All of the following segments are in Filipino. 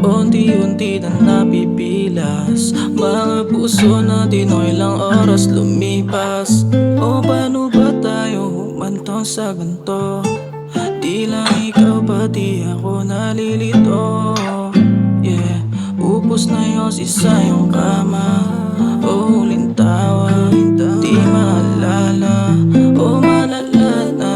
Unti-unti na napipilas mga puso natin o ilang oras lumipas. O paano ba tayo humantong sa ganito? Di lang ikaw pati ako nalilito. Yeah, upos na yung sisa yung kama. O huling tawa, di maalala. O malala na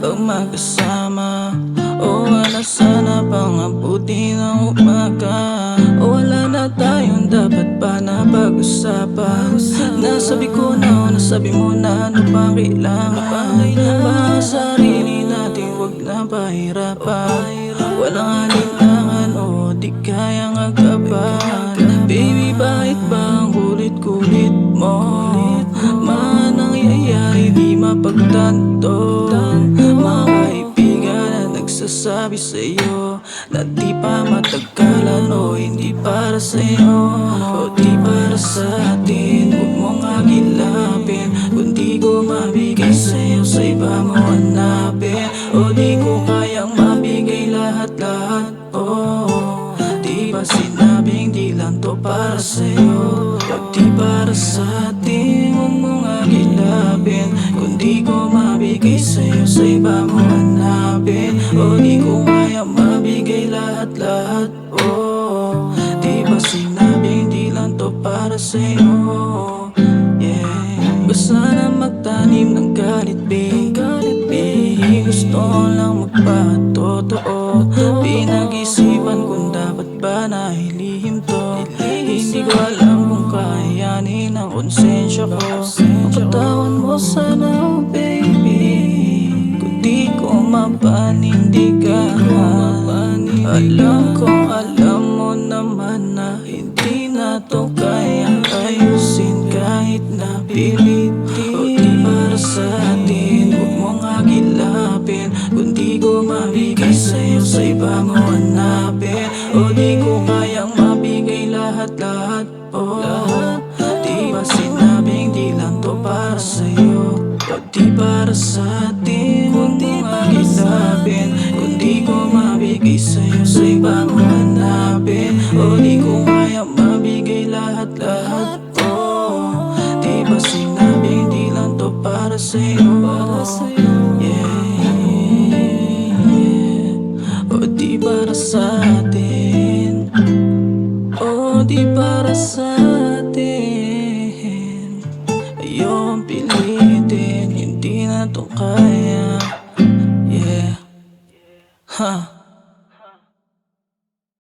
pag magkasama. O wala sana pang abuti ng umaga. O wala na tayong dapat pa na pag-usapan. Nasabi ko na o nasabi mo na ano pang kailangan. Baka sarili natin wag na pahirapan. Walang alinlangan o di kayang agapan. Baby, bakit ba ang kulit-kulit mo? Mga nangyayari di mapagtanto. Mga kaibigan na nagsasabi sa'yo na di pa matagalan o hindi para sa'yo o di para sa atin. Huwag mong agilapin kung di ko mabigay sa'yo, sa iba mo hanapin. O di ko kayang mabigay lahat-lahat. Oh, di ba sinabing di lang to para sa'yo o di para sa atin. Huwag mong agilapin kung di ko mabigay sa'yo, sa iba mo hanapin. O di ko kayang mabigay lahat-lahat. Oh, di ba sinabing di lang to para sa'yo? Yeah, basta na magtanim ng galit, babe. Gusto ko lang magpatotoo. Pinag-isipan kung dapat ba na ilihim to. Hindi ko alam kung kayanin ang konsensya ko. Mapatawan mo sana, oh baby, kung di ko mapanindigan. Alam mo naman na hindi na to kayang ayusin kahit na pilitin. O di para sa atin, huwag mong agilapin kung di ko mabigay sa'yo, sa iba mo hanapin. O di ko kayang mabigay lahat-lahat. Oh, di ba sinabing di lang to para sa'yo o di para sa atin. Huwag mong agilapin kung di ko mabigay sa'yo, sa iba mo hanapin. O di ko kayang mabigay lahat-lahat. Oh, di ba sinabing di lang to para sa'yo? Yeah, o di para sa atin. O di para sa atin. Ayokong pilitin, hindi na to kaya. Yeah, ha.